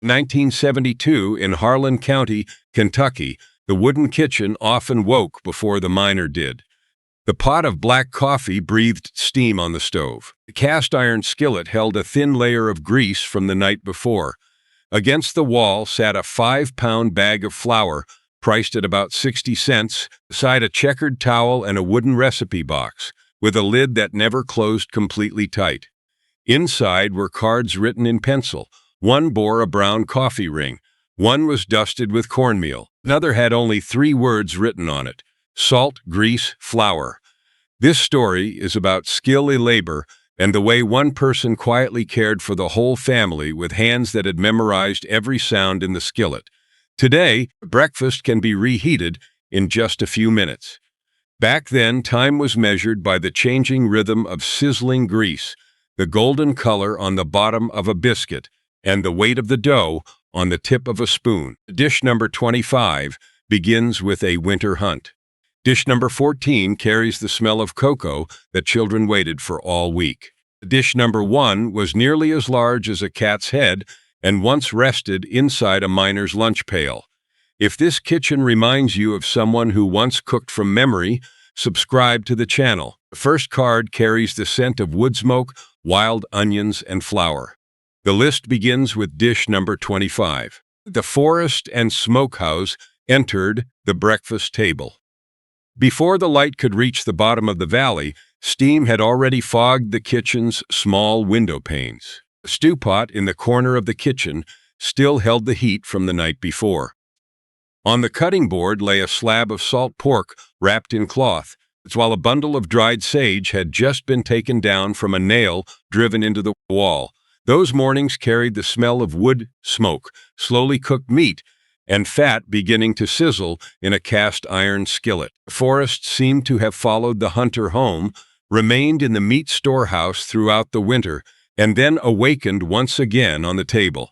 1972, in Harlan County, Kentucky, the wooden kitchen often woke before the miner did. The pot of black coffee breathed steam on the stove. The cast-iron skillet held a thin layer of grease from the night before. Against the wall sat a 5-pound bag of flour, priced at about 60 cents, beside a checkered towel and a wooden recipe box, with a lid that never closed completely tight. Inside were cards written in pencil. One bore a brown coffee ring. One was dusted with cornmeal. Another had only 3 words written on it: salt, grease, flour. This story is about skill in labor and the way one person quietly cared for the whole family with hands that had memorized every sound in the skillet. Today, breakfast can be reheated in just a few minutes. Back then, time was measured by the changing rhythm of sizzling grease, the golden color on the bottom of a biscuit, and the weight of the dough on the tip of a spoon. Dish number 25 begins with a winter hunt. Dish number 14 carries the smell of cocoa that children waited for all week. Dish number 1 was nearly as large as a cat's head and once rested inside a miner's lunch pail. If this kitchen reminds you of someone who once cooked from memory, subscribe to the channel. The first card carries the scent of wood smoke, wild onions, and flour. The list begins with dish number 25. The forest and smokehouse entered the breakfast table. Before the light could reach the bottom of the valley, steam had already fogged the kitchen's small window panes. The stew pot in the corner of the kitchen still held the heat from the night before. On the cutting board lay a slab of salt pork wrapped in cloth, while a bundle of dried sage had just been taken down from a nail driven into the wall. Those mornings carried the smell of wood smoke, slowly cooked meat, and fat beginning to sizzle in a cast-iron skillet. The forest seemed to have followed the hunter home, remained in the meat storehouse throughout the winter, and then awakened once again on the table.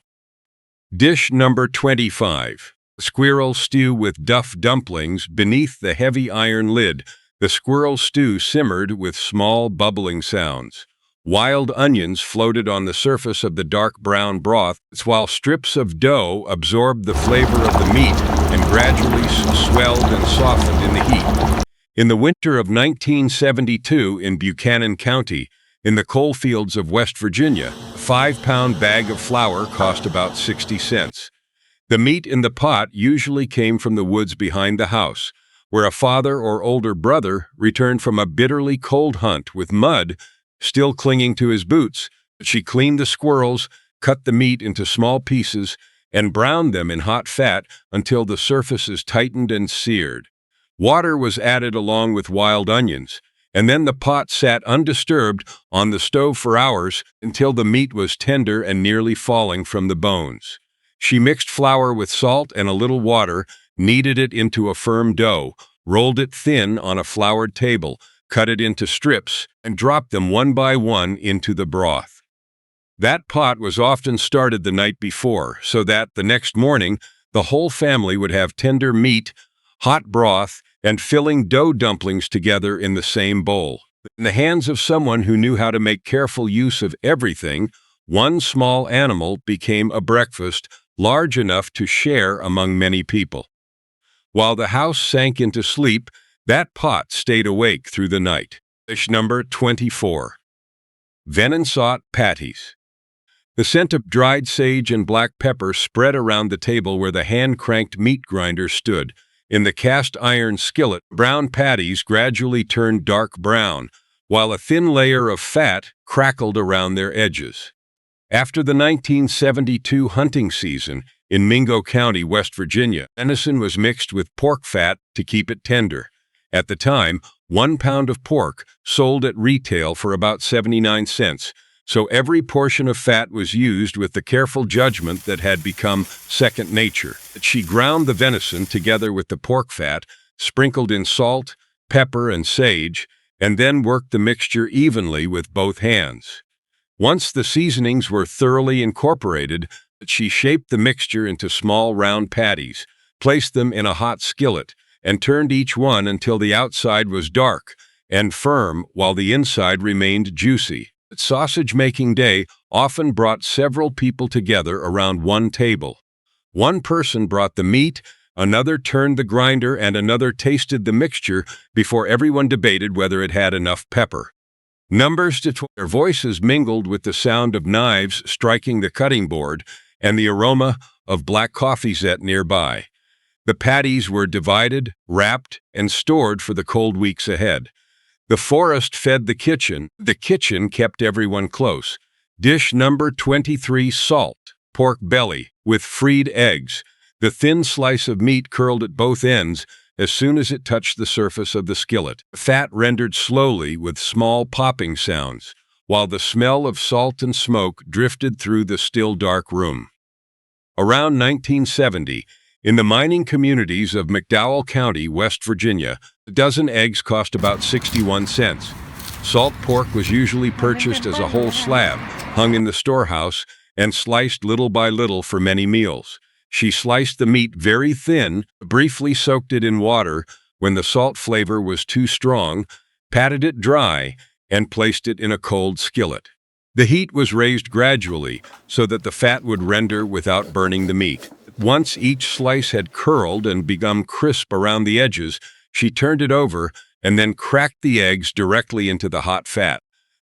Dish number 25. Squirrel stew with duff dumplings beneath the heavy iron lid. The squirrel stew simmered with small bubbling sounds. Wild onions floated on the surface of the dark brown broth, while strips of dough absorbed the flavor of the meat and gradually swelled and softened in the heat. In the winter of 1972 in Buchanan County, in the coal fields of West Virginia, a 5-pound bag of flour cost about 60 cents. The meat in the pot usually came from the woods behind the house, where a father or older brother returned from a bitterly cold hunt with mud still clinging to his boots. She cleaned the squirrels, cut the meat into small pieces, and browned them in hot fat until the surfaces tightened and seared. Water was added along with wild onions, and then the pot sat undisturbed on the stove for hours until the meat was tender and nearly falling from the bones. She mixed flour with salt and a little water, kneaded it into a firm dough, rolled it thin on a floured table, cut it into strips, and dropped them one by one into the broth. That pot was often started the night before, so that the next morning the whole family would have tender meat, hot broth, and filling dough dumplings together in the same bowl. In the hands of someone who knew how to make careful use of everything, one small animal became a breakfast large enough to share among many people. While the house sank into sleep, that pot stayed awake through the night. Dish number 24. Venison patties. The scent of dried sage and black pepper spread around the table where the hand-cranked meat grinder stood. In the cast-iron skillet, brown patties gradually turned dark brown, while a thin layer of fat crackled around their edges. After the 1972 hunting season in Mingo County, West Virginia, venison was mixed with pork fat to keep it tender. At the time, 1 pound of pork sold at retail for about 79 cents, so every portion of fat was used with the careful judgment that had become second nature. She ground the venison together with the pork fat, sprinkled in salt, pepper, and sage, and then worked the mixture evenly with both hands. Once the seasonings were thoroughly incorporated, she shaped the mixture into small round patties, placed them in a hot skillet, and turned each one until the outside was dark and firm while the inside remained juicy. Sausage-making day often brought several people together around one table. One person brought the meat, another turned the grinder, and another tasted the mixture before everyone debated whether it had enough pepper. Numbers to 12. Their voices mingled with the sound of knives striking the cutting board and the aroma of black coffee set nearby. The patties were divided, wrapped, and stored for the cold weeks ahead. The forest fed the kitchen. The kitchen kept everyone close. Dish number 23, salt, pork belly, with freed eggs. The thin slice of meat curled at both ends as soon as it touched the surface of the skillet. Fat rendered slowly with small popping sounds, while the smell of salt and smoke drifted through the still dark room. Around 1970, in the mining communities of McDowell County, West Virginia, a dozen eggs cost about 61 cents. Salt pork was usually purchased as a whole slab, hung in the storehouse, and sliced little by little for many meals. She sliced the meat very thin, briefly soaked it in water when the salt flavor was too strong, patted it dry, and placed it in a cold skillet. The heat was raised gradually so that the fat would render without burning the meat. Once each slice had curled and become crisp around the edges, she turned it over and then cracked the eggs directly into the hot fat.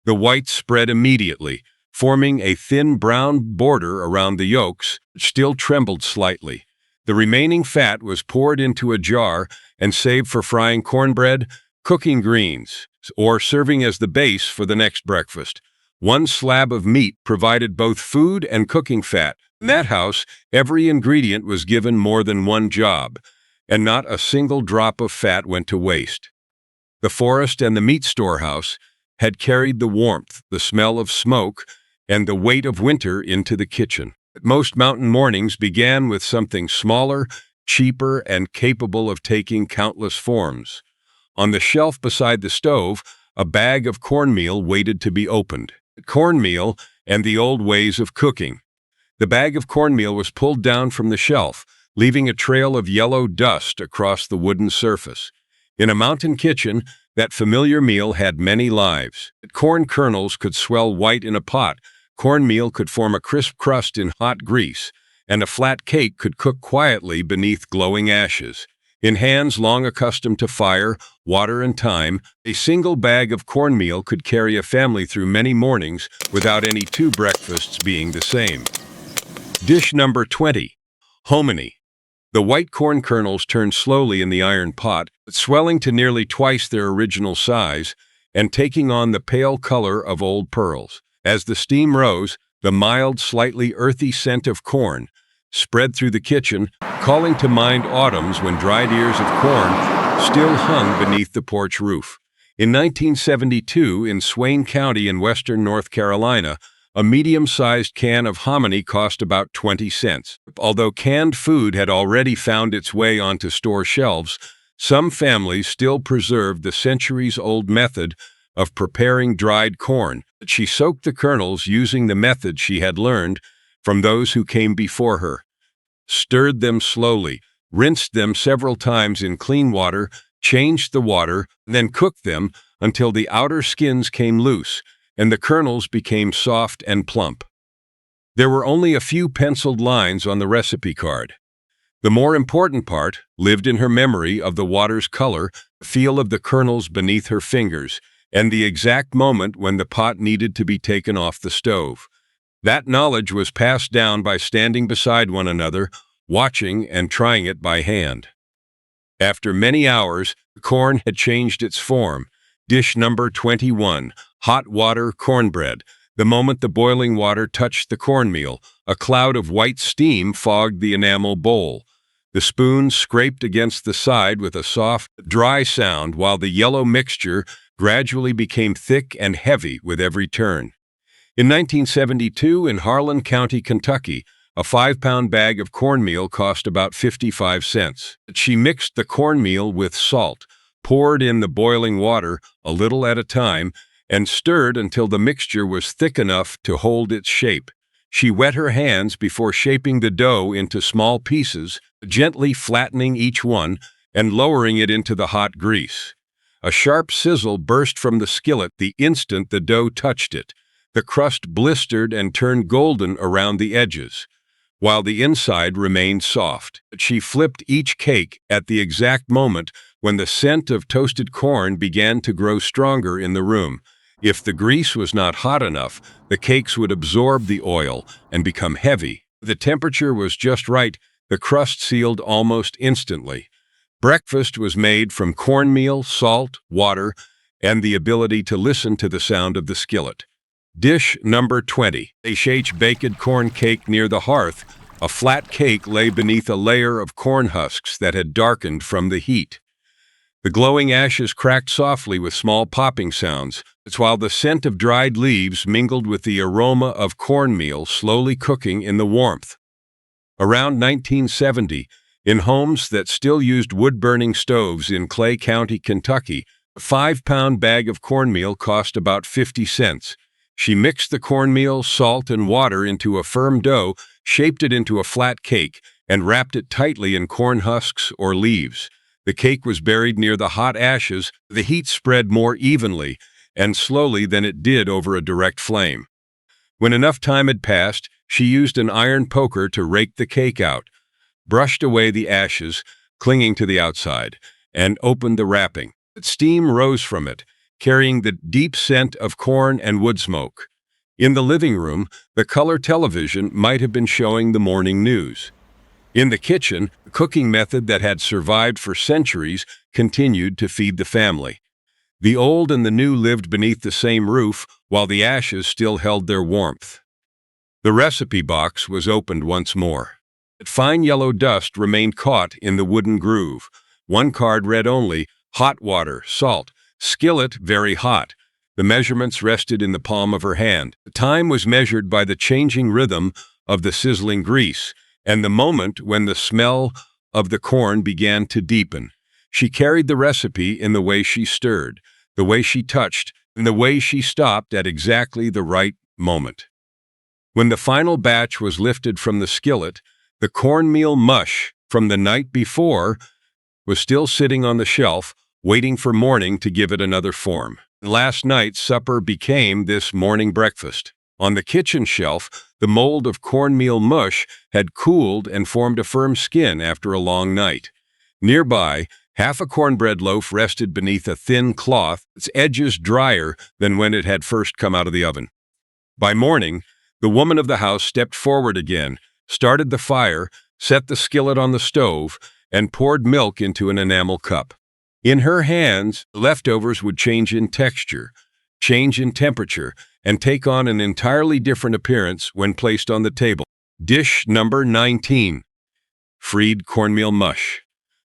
The whites spread immediately, forming a thin brown border around the yolks, which still trembled slightly. The remaining fat was poured into a jar and saved for frying cornbread, cooking greens, or serving as the base for the next breakfast. One slab of meat provided both food and cooking fat. In that house, every ingredient was given more than one job, and not a single drop of fat went to waste. The forest and the meat storehouse had carried the warmth, the smell of smoke, and the weight of winter into the kitchen. Most mountain mornings began with something smaller, cheaper, and capable of taking countless forms. On the shelf beside the stove, a bag of cornmeal waited to be opened. Cornmeal and the old ways of cooking. The bag of cornmeal was pulled down from the shelf, leaving a trail of yellow dust across the wooden surface. In a mountain kitchen, that familiar meal had many lives. Corn kernels could swell white in a pot, cornmeal could form a crisp crust in hot grease, and a flat cake could cook quietly beneath glowing ashes. In hands long accustomed to fire, water, and time, a single bag of cornmeal could carry a family through many mornings without any two breakfasts being the same. Dish number 20, hominy. The white corn kernels turned slowly in the iron pot, swelling to nearly twice their original size and taking on the pale color of old pearls. As the steam rose, the mild, slightly earthy scent of corn spread through the kitchen, calling to mind autumns when dried ears of corn still hung beneath the porch roof. In 1972, in Swain County in western North Carolina, a medium-sized can of hominy cost about 20 cents. Although canned food had already found its way onto store shelves, some families still preserved the centuries-old method of preparing dried corn. She soaked the kernels using the method she had learned from those who came before her, stirred them slowly, rinsed them several times in clean water, changed the water, then cooked them until the outer skins came loose and the kernels became soft and plump. There were only a few penciled lines on the recipe card. The more important part lived in her memory of the water's color, the feel of the kernels beneath her fingers, and the exact moment when the pot needed to be taken off the stove. That knowledge was passed down by standing beside one another, watching and trying it by hand. After many hours, the corn had changed its form. Dish number 21, hot water cornbread. The moment the boiling water touched the cornmeal, a cloud of white steam fogged the enamel bowl. The spoon scraped against the side with a soft, dry sound while the yellow mixture gradually became thick and heavy with every turn. In 1972, in Harlan County, Kentucky, a 5-pound bag of cornmeal cost about 55 cents. She mixed the cornmeal with salt, poured in the boiling water a little at a time, and stirred until the mixture was thick enough to hold its shape. She wet her hands before shaping the dough into small pieces, gently flattening each one and lowering it into the hot grease. A sharp sizzle burst from the skillet the instant the dough touched it. the crust blistered and turned golden around the edges, while the inside remained soft. She flipped each cake at the exact moment when the scent of toasted corn began to grow stronger in the room. If the grease was not hot enough, the cakes would absorb the oil and become heavy. The temperature was just right. The crust sealed almost instantly. Breakfast was made from cornmeal, salt, water, and the ability to listen to the sound of the skillet. Dish number 20. A baked corn cake near the hearth. A flat cake lay beneath a layer of corn husks that had darkened from the heat. The glowing ashes cracked softly with small popping sounds, while the scent of dried leaves mingled with the aroma of cornmeal slowly cooking in the warmth. Around 1970, in homes that still used wood-burning stoves in Clay County, Kentucky, a 5-pound bag of cornmeal cost about 50 cents. She mixed the cornmeal, salt, and water into a firm dough, shaped it into a flat cake, and wrapped it tightly in corn husks or leaves. The cake was buried near the hot ashes. The heat spread more evenly and slowly than it did over a direct flame. When enough time had passed, she used an iron poker to rake the cake out, brushed away the ashes clinging to the outside, and opened the wrapping. Steam rose from it, carrying the deep scent of corn and wood smoke. In the living room, the color television might have been showing the morning news. In the kitchen, the cooking method that had survived for centuries continued to feed the family. The old and the new lived beneath the same roof, while the ashes still held their warmth. The recipe box was opened once more. Fine yellow dust remained caught in the wooden groove. One card read only, hot water, salt, skillet very hot. The measurements rested in the palm of her hand. The time was measured by the changing rhythm of the sizzling grease, and the moment when the smell of the corn began to deepen. She carried the recipe in the way she stirred, the way she touched, and the way she stopped at exactly the right moment. When the final batch was lifted from the skillet, the cornmeal mush from the night before was still sitting on the shelf, waiting for morning to give it another form. Last night's supper became this morning breakfast. On the kitchen shelf, the mold of cornmeal mush had cooled and formed a firm skin after a long night. Nearby, half a cornbread loaf rested beneath a thin cloth, its edges drier than when it had first come out of the oven. By morning, the woman of the house stepped forward again, started the fire, set the skillet on the stove, and poured milk into an enamel cup. In her hands, leftovers would change in texture, change in temperature, and take on an entirely different appearance when placed on the table. Dish number 19. Freed cornmeal mush.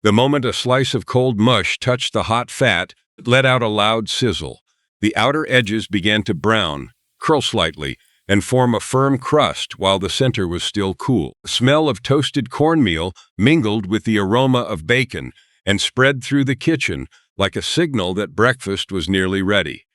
The moment a slice of cold mush touched the hot fat, it let out a loud sizzle. The outer edges began to brown, curl slightly, and form a firm crust while the center was still cool. The smell of toasted cornmeal mingled with the aroma of bacon and spread through the kitchen like a signal that breakfast was nearly ready.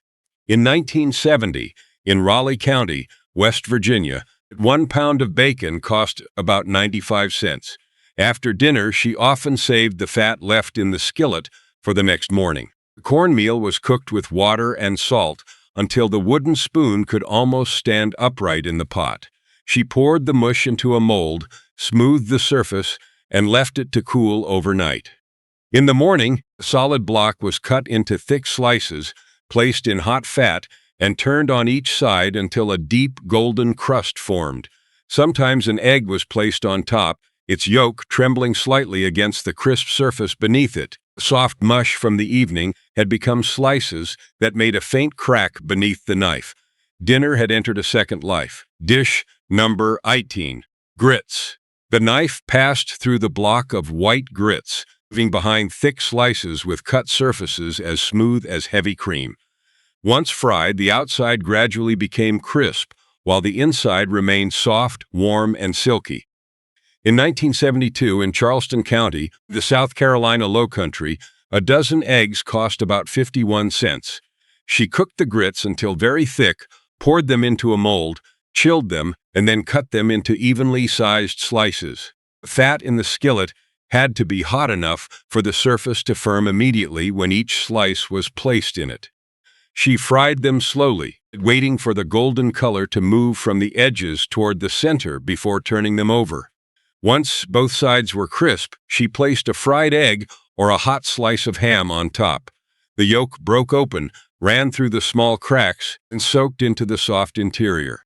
In 1970, in Raleigh County, West Virginia, 1 pound of bacon cost about 95 cents. After dinner, she often saved the fat left in the skillet for the next morning. The cornmeal was cooked with water and salt until the wooden spoon could almost stand upright in the pot. She poured the mush into a mold, smoothed the surface, and left it to cool overnight. In the morning, the solid block was cut into thick slices, placed in hot fat, and turned on each side until a deep golden crust formed. Sometimes an egg was placed on top, its yolk trembling slightly against the crisp surface beneath it. The soft mush from the evening had become slices that made a faint crack beneath the knife. Dinner had entered a second life. Dish number 18. Grits. The knife passed through the block of white grits, leaving behind thick slices with cut surfaces as smooth as heavy cream. Once fried, the outside gradually became crisp, while the inside remained soft, warm, and silky. In 1972, in Charleston County, the South Carolina Lowcountry, a dozen eggs cost about 51 cents. She cooked the grits until very thick, poured them into a mold, chilled them, and then cut them into evenly sized slices. The fat in the skillet had to be hot enough for the surface to firm immediately when each slice was placed in it. She fried them slowly, waiting for the golden color to move from the edges toward the center before turning them over. Once both sides were crisp, she placed a fried egg or a hot slice of ham on top. The yolk broke open, ran through the small cracks, and soaked into the soft interior.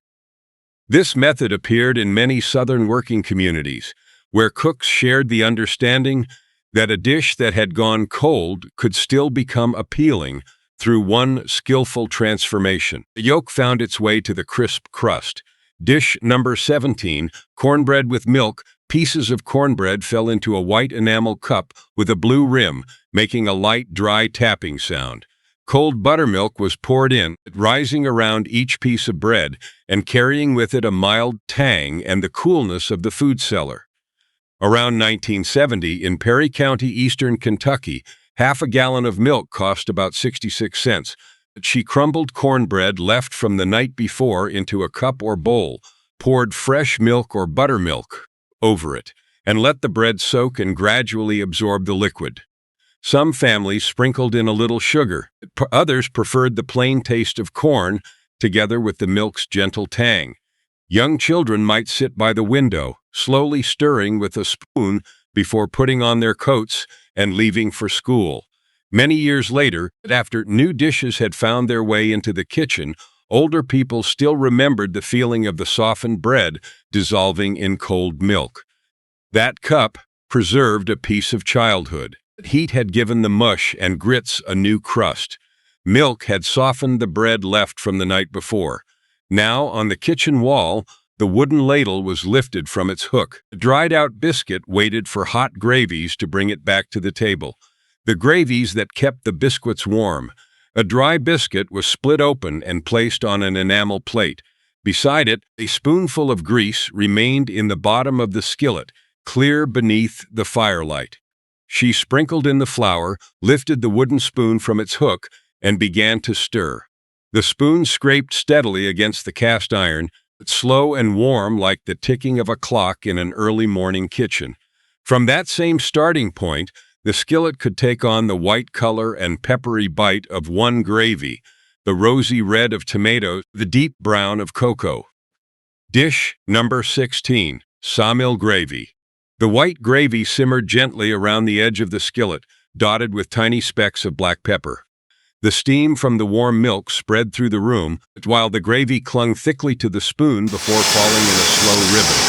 This method appeared in many southern working communities, where cooks shared the understanding that a dish that had gone cold could still become appealing through one skillful transformation. The yolk found its way to the crisp crust. Dish number 17, cornbread with milk. Pieces of cornbread fell into a white enamel cup with a blue rim, making a light, dry tapping sound. Cold buttermilk was poured in, rising around each piece of bread and carrying with it a mild tang and the coolness of the food cellar. Around 1970, in Perry County, eastern Kentucky, half a gallon of milk cost about 66 cents. She crumbled cornbread left from the night before into a cup or bowl, poured fresh milk or buttermilk over it, and let the bread soak and gradually absorb the liquid. Some families sprinkled in a little sugar. Others preferred the plain taste of corn together with the milk's gentle tang. Young children might sit by the window, slowly stirring with a spoon before putting on their coats and leaving for school. Many years later, after new dishes had found their way into the kitchen, older people still remembered the feeling of the softened bread dissolving in cold milk. That cup preserved a piece of childhood. Heat had given the mush and grits a new crust. Milk had softened the bread left from the night before. Now, on the kitchen wall, the wooden ladle was lifted from its hook. A dried-out biscuit waited for hot gravies to bring it back to the table. The gravies that kept the biscuits warm. A dry biscuit was split open and placed on an enamel plate. Beside it, a spoonful of grease remained in the bottom of the skillet, clear beneath the firelight. She sprinkled in the flour, lifted the wooden spoon from its hook, and began to stir. The spoon scraped steadily against the cast iron, slow and warm like the ticking of a clock in an early morning kitchen. From that same starting point, the skillet could take on the white color and peppery bite of one gravy, the rosy red of tomatoes, the deep brown of cocoa. Dish number 16, sawmill gravy. The white gravy simmered gently around the edge of the skillet, dotted with tiny specks of black pepper. The steam from the warm milk spread through the room, while the gravy clung thickly to the spoon before falling in a slow ribbon.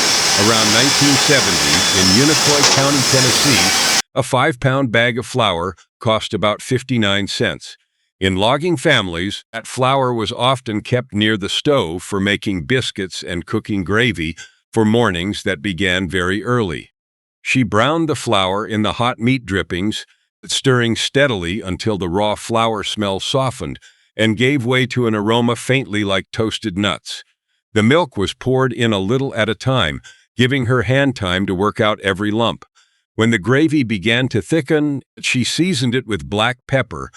Around 1970, in Unicoi County, Tennessee, a 5-pound bag of flour cost about 59 cents. In logging families, that flour was often kept near the stove for making biscuits and cooking gravy for mornings that began very early. She browned the flour in the hot meat drippings, stirring steadily until the raw flour smell softened and gave way to an aroma faintly like toasted nuts. The milk was poured in a little at a time, giving her hand time to work out every lump. When the gravy began to thicken, she seasoned it with black pepper,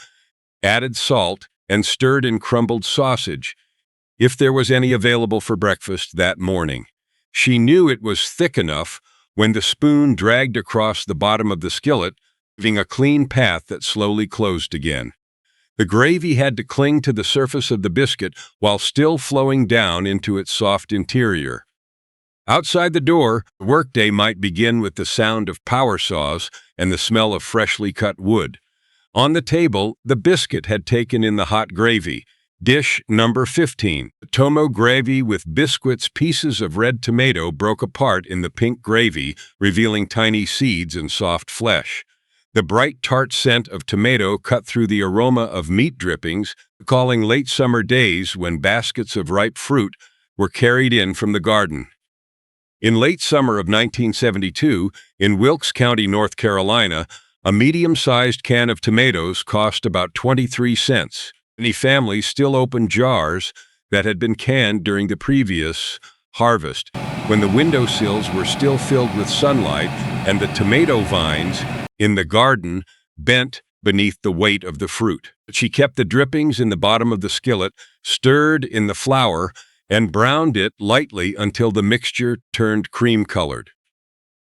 added salt, and stirred in crumbled sausage, if there was any available for breakfast that morning. She knew it was thick enough when the spoon dragged across the bottom of the skillet, leaving a clean path that slowly closed again. The gravy had to cling to the surface of the biscuit while still flowing down into its soft interior. Outside the door, the workday might begin with the sound of power saws and the smell of freshly cut wood. On the table, the biscuit had taken in the hot gravy. Dish number 15, tomo gravy with biscuits. Pieces of red tomato broke apart in the pink gravy, revealing tiny seeds and soft flesh. The bright tart scent of tomato cut through the aroma of meat drippings, recalling late summer days when baskets of ripe fruit were carried in from the garden. In late summer of 1972, in Wilkes County, North Carolina, a medium-sized can of tomatoes cost about 23 cents. Many families still opened jars that had been canned during the previous harvest, when the windowsills were still filled with sunlight and the tomato vines in the garden bent beneath the weight of the fruit. She kept the drippings in the bottom of the skillet, stirred in the flour, and browned it lightly until the mixture turned cream-colored.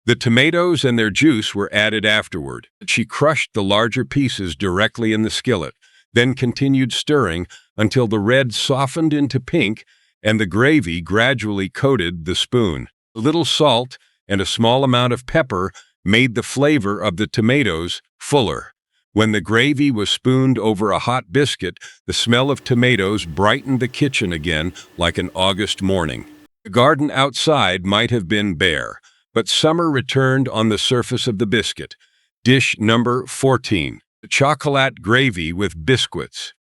The tomatoes and their juice were added afterward. She crushed the larger pieces directly in the skillet. then continued stirring until the red softened into pink and the gravy gradually coated the spoon. A little salt and a small amount of pepper made the flavor of the tomatoes fuller. When the gravy was spooned over a hot biscuit, the smell of tomatoes brightened the kitchen again like an August morning. The garden outside might have been bare, but summer returned on the surface of the biscuit. Dish number 14, the chocolate gravy with biscuits.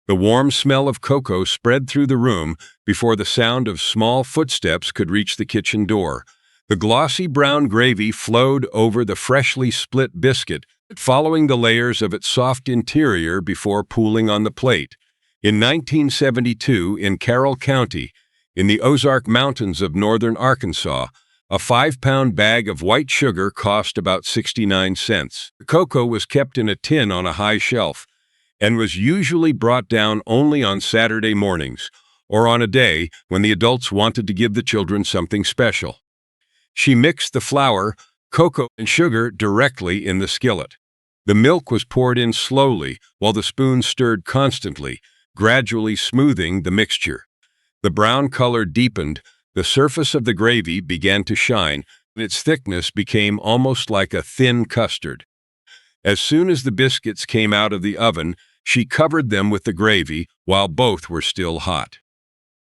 The warm smell of cocoa spread through the room before the sound of small footsteps could reach the kitchen door. The glossy brown gravy flowed over the freshly split biscuit, following the layers of its soft interior before pooling on the plate. In 1972, in Carroll County, in the Ozark Mountains of northern Arkansas, a 5-pound bag of white sugar cost about 69 cents. The cocoa was kept in a tin on a high shelf and was usually brought down only on Saturday mornings or on a day when the adults wanted to give the children something special. She mixed the flour, cocoa, and sugar directly in the skillet. The milk was poured in slowly while the spoon stirred constantly, gradually smoothing the mixture. The brown color deepened, the surface of the gravy began to shine, and its thickness became almost like a thin custard. As soon as the biscuits came out of the oven, she covered them with the gravy while both were still hot.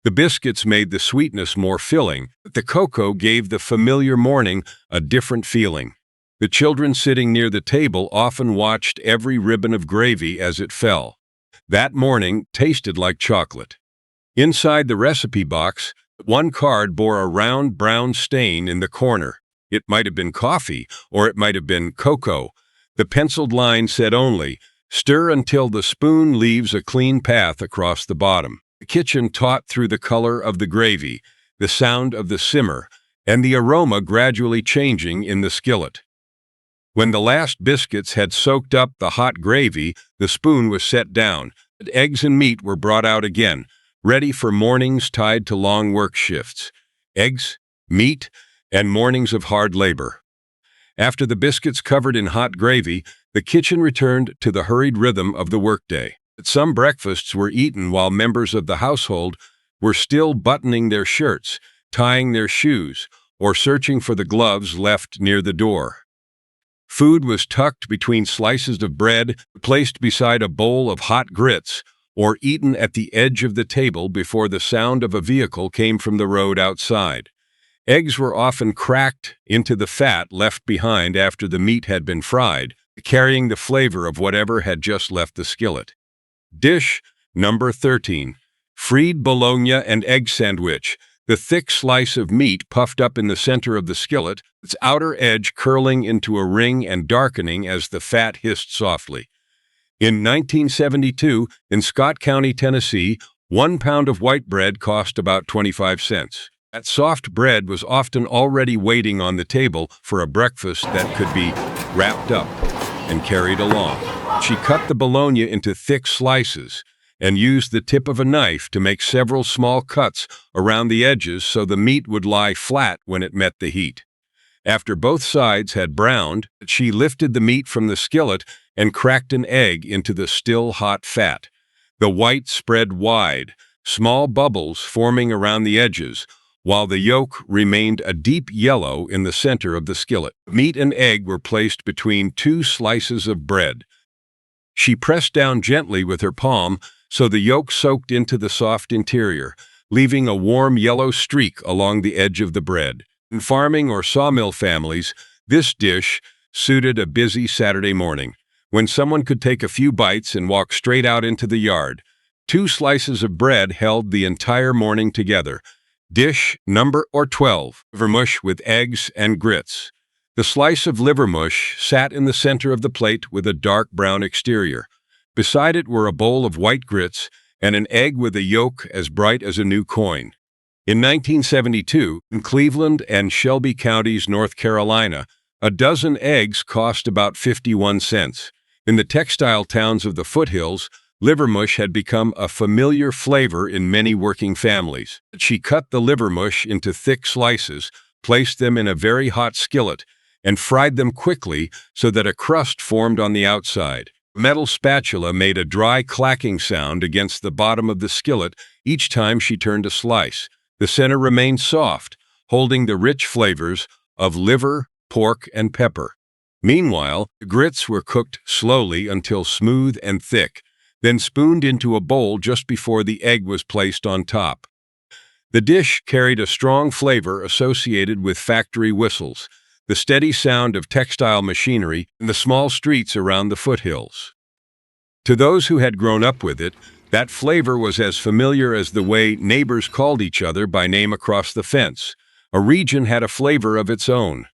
The biscuits made the sweetness more filling, but the cocoa gave the familiar morning a different feeling. The children sitting near the table often watched every ribbon of gravy as it fell. That morning tasted like chocolate. Inside the recipe box, one card bore a round brown stain in the corner. It might have been coffee, or it might have been cocoa. The penciled line said only, "Stir until the spoon leaves a clean path across the bottom." The kitchen taught through the color of the gravy, the sound of the simmer, and the aroma gradually changing in the skillet. When the last biscuits had soaked up the hot gravy, the spoon was set down, and eggs and meat were brought out again, ready for mornings tied to long work shifts. Eggs, meat, and mornings of hard labor. After the biscuits covered in hot gravy, the kitchen returned to the hurried rhythm of the workday. Some breakfasts were eaten while members of the household were still buttoning their shirts, tying their shoes, or searching for the gloves left near the door. Food was tucked between slices of bread, placed beside a bowl of hot grits, or eaten at the edge of the table before the sound of a vehicle came from the road outside. Eggs were often cracked into the fat left behind after the meat had been fried, carrying the flavor of whatever had just left the skillet. Dish number 13, fried bologna and egg sandwich. The thick slice of meat puffed up in the center of the skillet, its outer edge curling into a ring and darkening as the fat hissed softly. In 1972, in Scott County, Tennessee, 1 pound of white bread cost about 25 cents. That soft bread was often already waiting on the table for a breakfast that could be wrapped up and carried along. She cut the bologna into thick slices and used the tip of a knife to make several small cuts around the edges so the meat would lie flat when it met the heat. After both sides had browned, she lifted the meat from the skillet and cracked an egg into the still hot fat. The white spread wide, small bubbles forming around the edges, while the yolk remained a deep yellow in the center of the skillet. Meat and egg were placed between 2 slices of bread. She pressed down gently with her palm so the yolk soaked into the soft interior, leaving a warm yellow streak along the edge of the bread. In farming or sawmill families, this dish suited a busy Saturday morning, when someone could take a few bites and walk straight out into the yard. 2 slices of bread held the entire morning together. Dish number 12, livermush with eggs and grits. The slice of livermush sat in the center of the plate with a dark brown exterior. Beside it were a bowl of white grits and an egg with a yolk as bright as a new coin. In 1972, in Cleveland and Shelby counties, North Carolina, a dozen eggs cost about 51 cents. In the textile towns of the foothills, livermush had become a familiar flavor in many working families. She cut the livermush into thick slices, placed them in a very hot skillet, and fried them quickly so that a crust formed on the outside. A metal spatula made a dry clacking sound against the bottom of the skillet each time she turned a slice. The center remained soft, holding the rich flavors of liver, pork, and pepper. Meanwhile, the grits were cooked slowly until smooth and thick, then spooned into a bowl just before the egg was placed on top. The dish carried a strong flavor associated with factory whistles, the steady sound of textile machinery, and the small streets around the foothills. To those who had grown up with it, that flavor was as familiar as the way neighbors called each other by name across the fence. A region had a flavor of its own.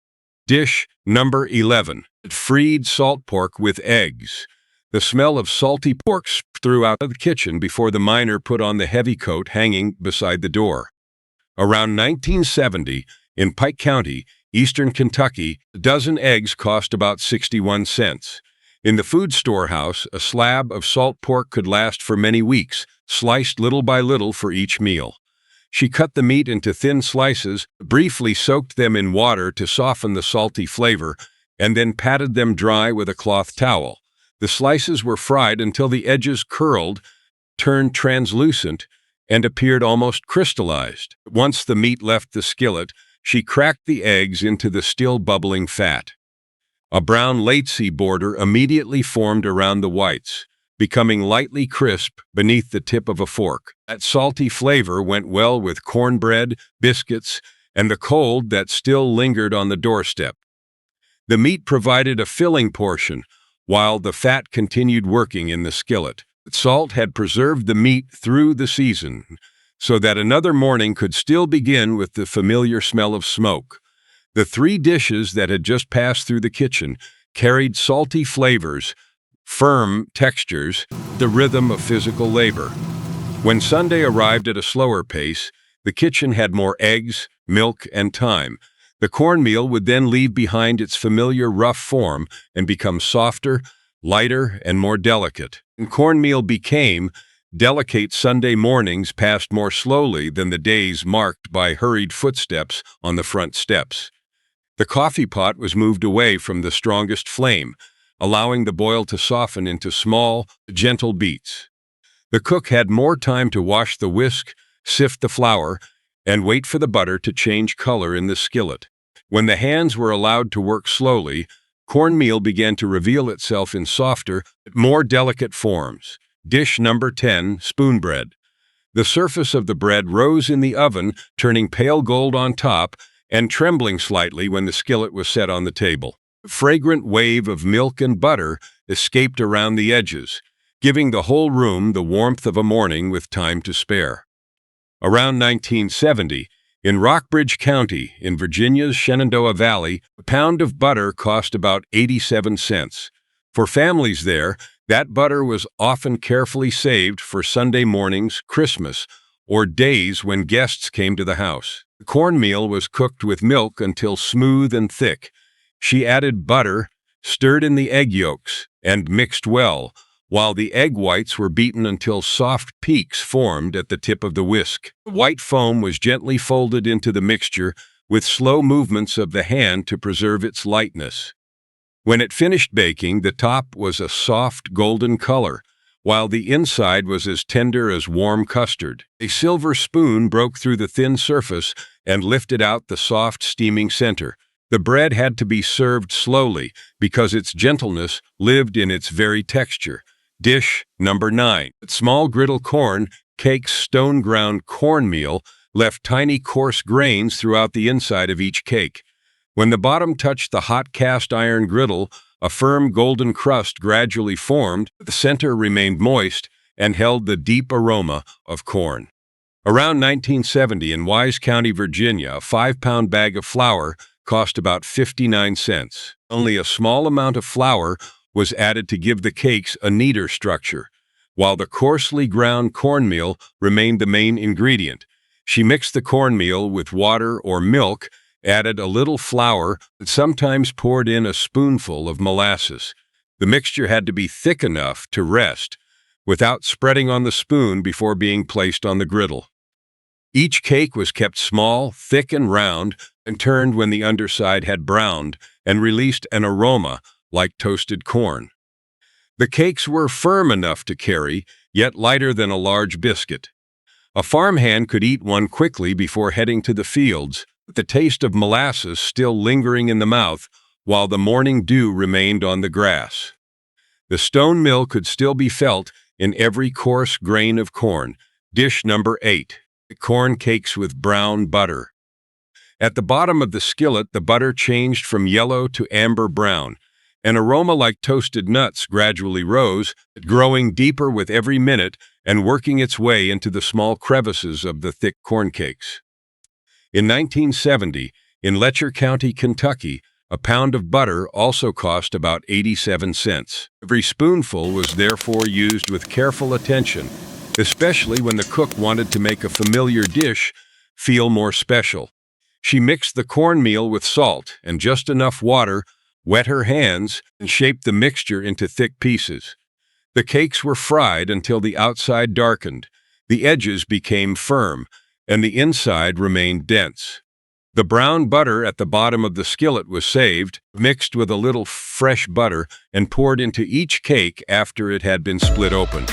Dish number 11, fried salt pork with eggs. The smell of salty pork threw out of the kitchen before the miner put on the heavy coat hanging beside the door. Around 1970, in Pike County, eastern Kentucky, a dozen eggs cost about 61 cents. In the food storehouse, a slab of salt pork could last for many weeks, sliced little by little for each meal. She cut the meat into thin slices, briefly soaked them in water to soften the salty flavor, and then patted them dry with a cloth towel. The slices were fried until the edges curled, turned translucent, and appeared almost crystallized. Once the meat left the skillet, she cracked the eggs into the still bubbling fat. A brown latesy border immediately formed around the whites, becoming lightly crisp beneath the tip of a fork. That salty flavor went well with cornbread, biscuits, and the cold that still lingered on the doorstep. The meat provided a filling portion, while the fat continued working in the skillet. Salt had preserved the meat through the season, so that another morning could still begin with the familiar smell of smoke. The three dishes that had just passed through the kitchen carried salty flavors, firm textures, the rhythm of physical labor. When Sunday arrived at a slower pace, the kitchen had more eggs, milk, and time. The cornmeal would then leave behind its familiar rough form and become softer, lighter, and more delicate. And cornmeal became delicate. Sunday mornings passed more slowly than the days marked by hurried footsteps on the front steps. The coffee pot was moved away from the strongest flame, allowing the boil to soften into small, gentle beats. The cook had more time to wash the whisk, sift the flour, and wait for the butter to change color in the skillet. When the hands were allowed to work slowly, cornmeal began to reveal itself in softer, more delicate forms. Dish number 10, spoon bread. The surface of the bread rose in the oven, turning pale gold on top and trembling slightly when the skillet was set on the table. A fragrant wave of milk and butter escaped around the edges, giving the whole room the warmth of a morning with time to spare. Around 1970, in Rockbridge County, in Virginia's Shenandoah Valley, a pound of butter cost about 87 cents. For families there, that butter was often carefully saved for Sunday mornings, Christmas, or days when guests came to the house. The cornmeal was cooked with milk until smooth and thick. She added butter, stirred in the egg yolks, and mixed well, while the egg whites were beaten until soft peaks formed at the tip of the whisk. White foam was gently folded into the mixture with slow movements of the hand to preserve its lightness. When it finished baking, the top was a soft golden color, while the inside was as tender as warm custard. A silver spoon broke through the thin surface and lifted out the soft, steaming center. The bread had to be served slowly because its gentleness lived in its very texture. Dish number 9. Small griddle corn cakes. Stone-ground cornmeal left tiny coarse grains throughout the inside of each cake. When the bottom touched the hot cast-iron griddle, a firm golden crust gradually formed. The center remained moist and held the deep aroma of corn. Around 1970 in Wise County, Virginia, a 5-pound bag of flour cost about 59 cents. Only a small amount of flour was added to give the cakes a neater structure, while the coarsely ground cornmeal remained the main ingredient. She mixed the cornmeal with water or milk, added a little flour, and sometimes poured in a spoonful of molasses. The mixture had to be thick enough to rest, without spreading on the spoon before being placed on the griddle. Each cake was kept small, thick, and round, and turned when the underside had browned and released an aroma like toasted corn. The cakes were firm enough to carry, yet lighter than a large biscuit. A farmhand could eat one quickly before heading to the fields, with the taste of molasses still lingering in the mouth while the morning dew remained on the grass. The stone mill could still be felt in every coarse grain of corn. Dish number 8, corn cakes with brown butter. At the bottom of the skillet, the butter changed from yellow to amber brown. An aroma like toasted nuts gradually rose, growing deeper with every minute and working its way into the small crevices of the thick corn cakes. In 1970, in Letcher County, Kentucky, a pound of butter also cost about 87 cents. Every spoonful was therefore used with careful attention, especially when the cook wanted to make a familiar dish feel more special. She mixed the cornmeal with salt and just enough water, wet her hands, and shaped the mixture into thick pieces. The cakes were fried until the outside darkened, the edges became firm, and the inside remained dense. The brown butter at the bottom of the skillet was saved, mixed with a little fresh butter, and poured into each cake after it had been split open.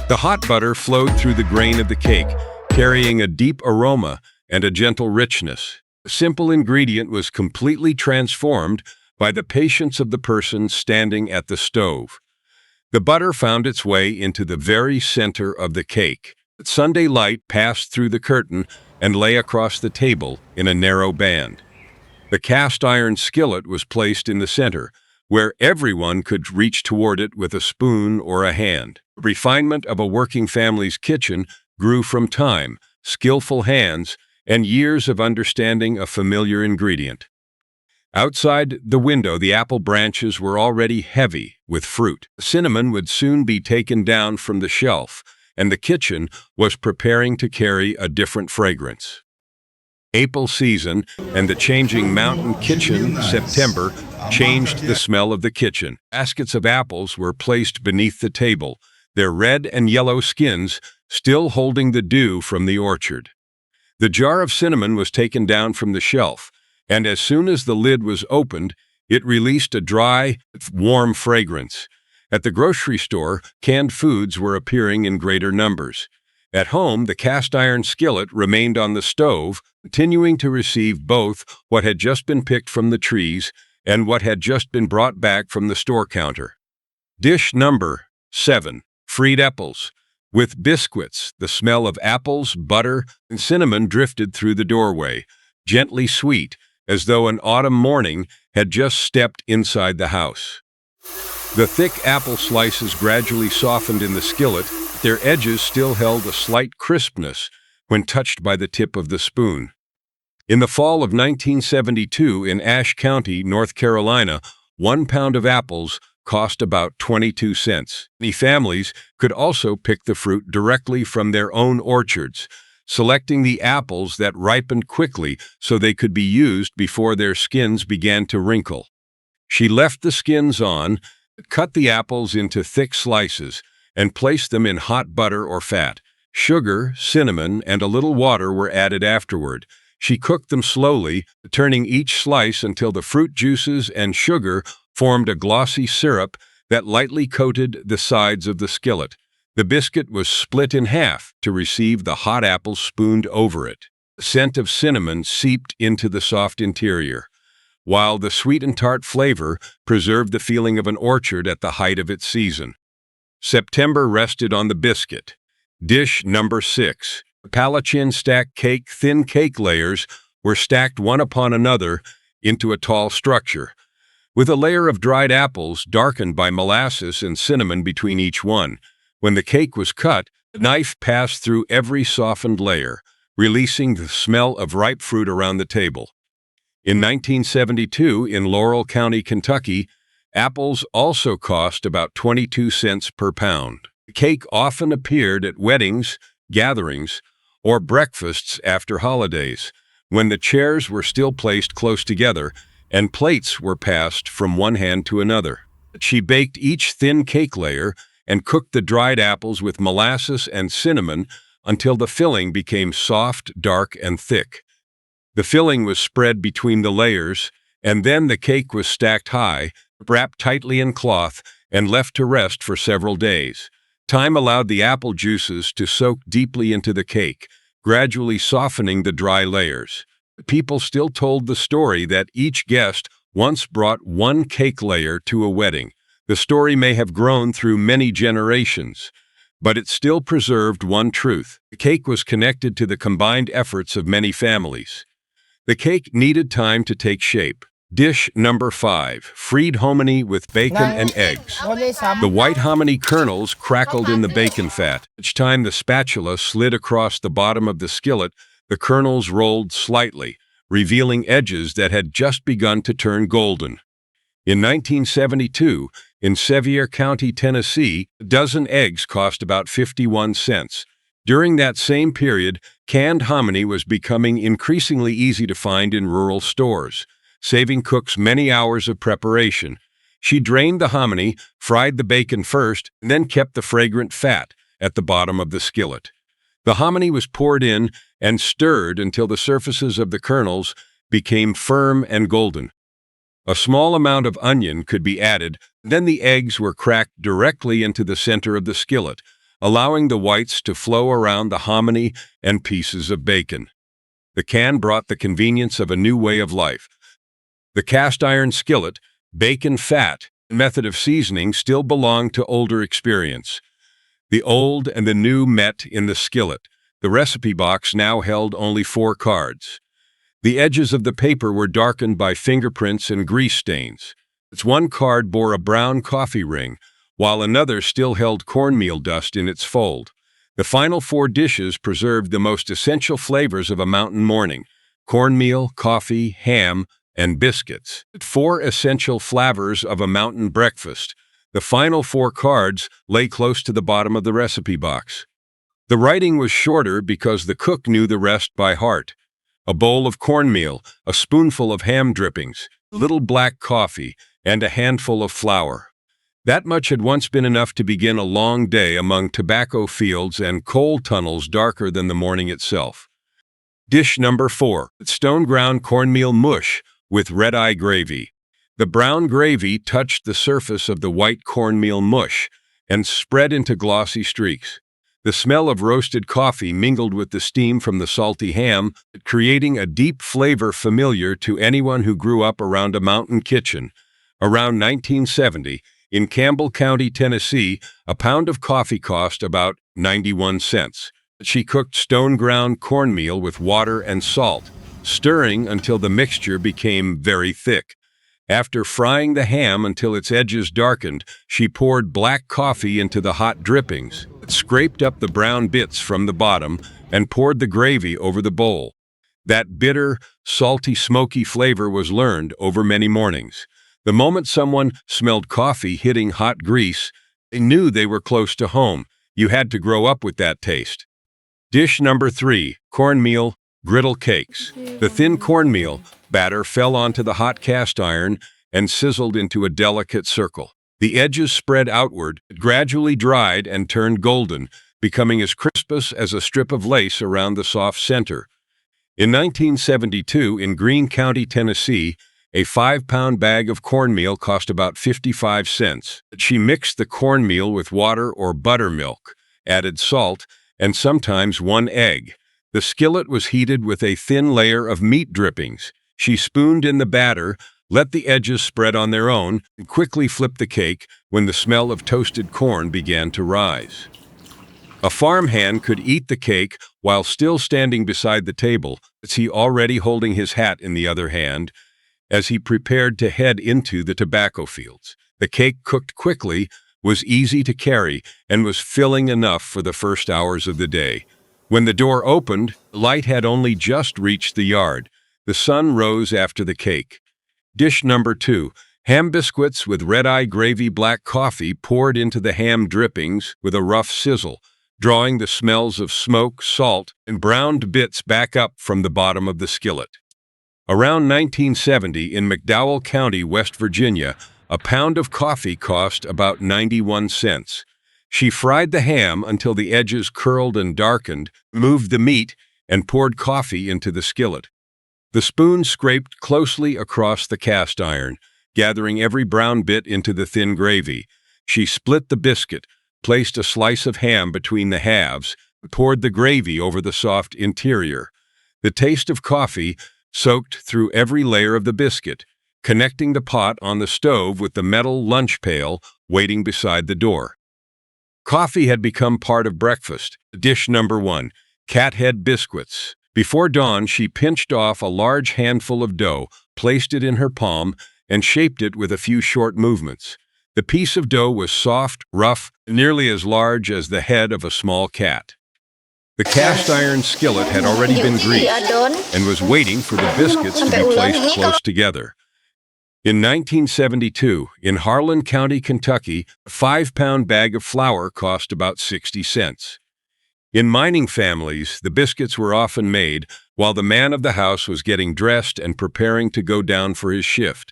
The hot butter flowed through the grain of the cake, carrying a deep aroma and a gentle richness. The simple ingredient was completely transformed by the patience of the person standing at the stove. The butter found its way into the very center of the cake. Sunday light passed through the curtain and lay across the table in a narrow band. The cast iron skillet was placed in the center, where everyone could reach toward it with a spoon or a hand. The refinement of a working family's kitchen grew from time, skillful hands, and years of understanding a familiar ingredient. Outside the window, the apple branches were already heavy with fruit. Cinnamon would soon be taken down from the shelf, and the kitchen was preparing to carry a different fragrance. April season and the changing mountain kitchen September changed the smell of the kitchen. Baskets of apples were placed beneath the table, their red and yellow skins still holding the dew from the orchard. The jar of cinnamon was taken down from the shelf, and as soon as the lid was opened, it released a dry, warm fragrance. At the grocery store, canned foods were appearing in greater numbers. At home, the cast iron skillet remained on the stove, continuing to receive both what had just been picked from the trees and what had just been brought back from the store counter. Dish number 7, fried apples. With biscuits, the smell of apples, butter, and cinnamon drifted through the doorway, gently sweet, as though an autumn morning had just stepped inside the house. The thick apple slices gradually softened in the skillet, their edges still held a slight crispness when touched by the tip of the spoon. In the fall of 1972 in Ashe County, North Carolina, 1 pound of apples cost about 22 cents. Many families could also pick the fruit directly from their own orchards, selecting the apples that ripened quickly so they could be used before their skins began to wrinkle. She left the skins on, cut the apples into thick slices, and placed them in hot butter or fat. Sugar, cinnamon, and a little water were added afterward. She cooked them slowly, turning each slice until the fruit juices and sugar formed a glossy syrup that lightly coated the sides of the skillet. The biscuit was split in half to receive the hot apples spooned over it. The scent of cinnamon seeped into the soft interior, while the sweet and tart flavor preserved the feeling of an orchard at the height of its season. September rested on the biscuit. Dish number 6. Appalachian stack cake. Thin cake layers were stacked one upon another into a tall structure, with a layer of dried apples darkened by molasses and cinnamon between each one. When the cake was cut, the knife passed through every softened layer, releasing the smell of ripe fruit around the table. In 1972, in Laurel County, Kentucky, apples also cost about 22 cents per pound. The cake often appeared at weddings, gatherings, or breakfasts after holidays, when the chairs were still placed close together and plates were passed from one hand to another. She baked each thin cake layer and cooked the dried apples with molasses and cinnamon until the filling became soft, dark, and thick. The filling was spread between the layers, and then the cake was stacked high, wrapped tightly in cloth, and left to rest for several days. Time allowed the apple juices to soak deeply into the cake, gradually softening the dry layers. People still told the story that each guest once brought one cake layer to a wedding. The story may have grown through many generations, but it still preserved one truth. The cake was connected to the combined efforts of many families. The cake needed time to take shape. Dish number 5, fried hominy with bacon and eggs. The white hominy kernels crackled in the bacon fat. Each time the spatula slid across the bottom of the skillet, the kernels rolled slightly, revealing edges that had just begun to turn golden. In 1972, in Sevier County, Tennessee, a dozen eggs cost about 51 cents. During that same period, canned hominy was becoming increasingly easy to find in rural stores, saving cooks many hours of preparation. She drained the hominy, fried the bacon first, and then kept the fragrant fat at the bottom of the skillet. The hominy was poured in and stirred until the surfaces of the kernels became firm and golden. A small amount of onion could be added, then the eggs were cracked directly into the center of the skillet, allowing the whites to flow around the hominy and pieces of bacon. The can brought the convenience of a new way of life. The cast iron skillet, bacon fat, and method of seasoning still belonged to older experience. The old and the new met in the skillet. The recipe box now held only 4 cards. The edges of the paper were darkened by fingerprints and grease stains. Its one card bore a brown coffee ring, while another still held cornmeal dust in its fold. The final 4 dishes preserved the most essential flavors of a mountain morning: cornmeal, coffee, ham, and biscuits. 4 essential flavors of a mountain breakfast. The final 4 cards lay close to the bottom of the recipe box. The writing was shorter because the cook knew the rest by heart. A bowl of cornmeal, a spoonful of ham drippings, a little black coffee, and a handful of flour. That much had once been enough to begin a long day among tobacco fields and coal tunnels darker than the morning itself. Dish number 4, stone-ground cornmeal mush with red-eye gravy. The brown gravy touched the surface of the white cornmeal mush and spread into glossy streaks. The smell of roasted coffee mingled with the steam from the salty ham, creating a deep flavor familiar to anyone who grew up around a mountain kitchen. Around 1970, in Campbell County, Tennessee, a pound of coffee cost about 91 cents. She cooked stone-ground cornmeal with water and salt, stirring until the mixture became very thick. After frying the ham until its edges darkened, she poured black coffee into the hot drippings, scraped up the brown bits from the bottom, and poured the gravy over the bowl. That bitter, salty, smoky flavor was learned over many mornings. The moment someone smelled coffee hitting hot grease, they knew they were close to home. You had to grow up with that taste. Dish number 3, cornmeal griddle cakes. The thin cornmeal batter fell onto the hot cast iron and sizzled into a delicate circle. The edges spread outward, gradually dried and turned golden, becoming as crisp as a strip of lace around the soft center. In 1972, in Greene County, Tennessee, a 5-pound bag of cornmeal cost about 55 cents. She mixed the cornmeal with water or buttermilk, added salt, and sometimes 1 egg. The skillet was heated with a thin layer of meat drippings. She spooned in the batter, let the edges spread on their own, and quickly flipped the cake when the smell of toasted corn began to rise. A farmhand could eat the cake while still standing beside the table, as he already holding his hat in the other hand, as he prepared to head into the tobacco fields. The cake cooked quickly, was easy to carry, and was filling enough for the first hours of the day. When the door opened, light had only just reached the yard. The sun rose after the cake. Dish number 2, ham biscuits with red-eye gravy black coffee poured into the ham drippings with a rough sizzle, drawing the smells of smoke, salt, and browned bits back up from the bottom of the skillet. Around 1970, in McDowell County, West Virginia, a pound of coffee cost about 91 cents. She fried the ham until the edges curled and darkened, moved the meat, and poured coffee into the skillet. The spoon scraped closely across the cast iron, gathering every brown bit into the thin gravy. She split the biscuit, placed a slice of ham between the halves, poured the gravy over the soft interior. The taste of coffee soaked through every layer of the biscuit, connecting the pot on the stove with the metal lunch pail waiting beside the door. Coffee had become part of breakfast. Dish number 1, cathead biscuits. Before dawn, she pinched off a large handful of dough, placed it in her palm, and shaped it with a few short movements. The piece of dough was soft, rough, nearly as large as the head of a small cat. The cast iron skillet had already been greased and was waiting for the biscuits to be placed close together. In 1972, in Harlan County, Kentucky, a 5-pound bag of flour cost about 60 cents. In mining families, the biscuits were often made while the man of the house was getting dressed and preparing to go down for his shift.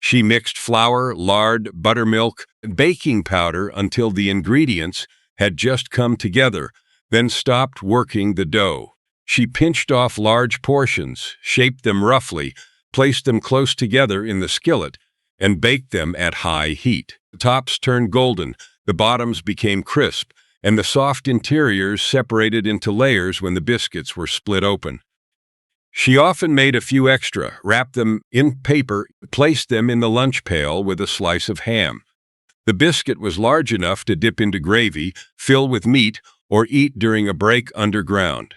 She mixed flour, lard, buttermilk, and baking powder until the ingredients had just come together, then stopped working the dough. She pinched off large portions, shaped them roughly, placed them close together in the skillet, and baked them at high heat. The tops turned golden, the bottoms became crisp, and the soft interiors separated into layers when the biscuits were split open. She often made a few extra, wrapped them in paper, placed them in the lunch pail with a slice of ham. The biscuit was large enough to dip into gravy, fill with meat, or eat during a break underground.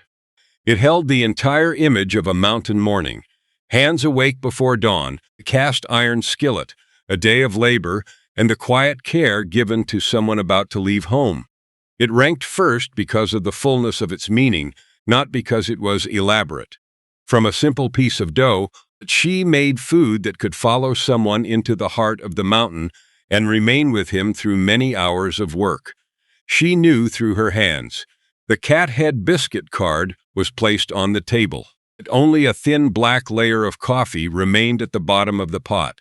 It held the entire image of a mountain morning. Hands awake before dawn, the cast iron skillet, a day of labor, and the quiet care given to someone about to leave home. It ranked first because of the fullness of its meaning, not because it was elaborate. From a simple piece of dough, she made food that could follow someone into the heart of the mountain and remain with him through many hours of work. She knew through her hands. The cathead biscuit card was placed on the table. Only a thin black layer of coffee remained at the bottom of the pot.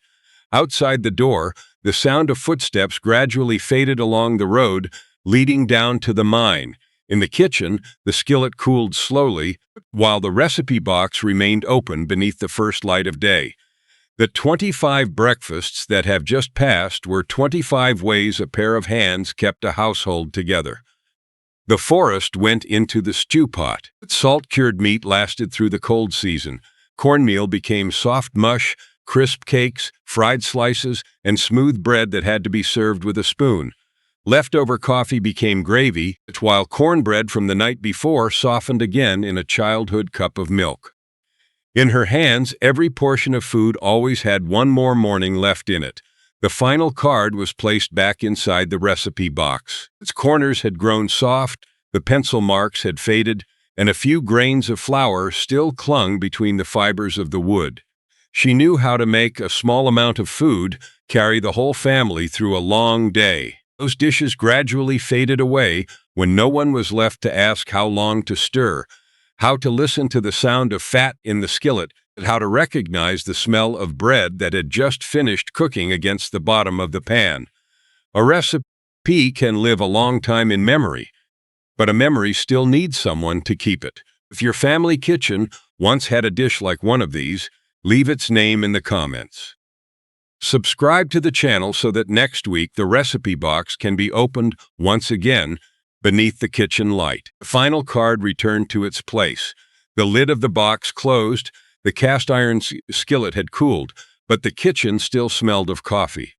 Outside the door, the sound of footsteps gradually faded along the road leading down to the mine. In the kitchen, the skillet cooled slowly, while the recipe box remained open beneath the first light of day. The 25 breakfasts that have just passed were 25 ways a pair of hands kept a household together. The forest went into the stew pot. Salt-cured meat lasted through the cold season. Cornmeal became soft mush, crisp cakes, fried slices, and smooth bread that had to be served with a spoon. Leftover coffee became gravy, while cornbread from the night before softened again in a childhood cup of milk. In her hands, every portion of food always had one more morning left in it. The final card was placed back inside the recipe box. Its corners had grown soft, the pencil marks had faded, and a few grains of flour still clung between the fibers of the wood. She knew how to make a small amount of food carry the whole family through a long day. Those dishes gradually faded away when no one was left to ask how long to stir, how to listen to the sound of fat in the skillet, and how to recognize the smell of bread that had just finished cooking against the bottom of the pan. A recipe can live a long time in memory, but a memory still needs someone to keep it. If your family kitchen once had a dish like one of these, leave its name in the comments. Subscribe to the channel so that next week the recipe box can be opened once again beneath the kitchen light. The final card returned to its place. The lid of the box closed. The cast iron skillet had cooled, but the kitchen still smelled of coffee.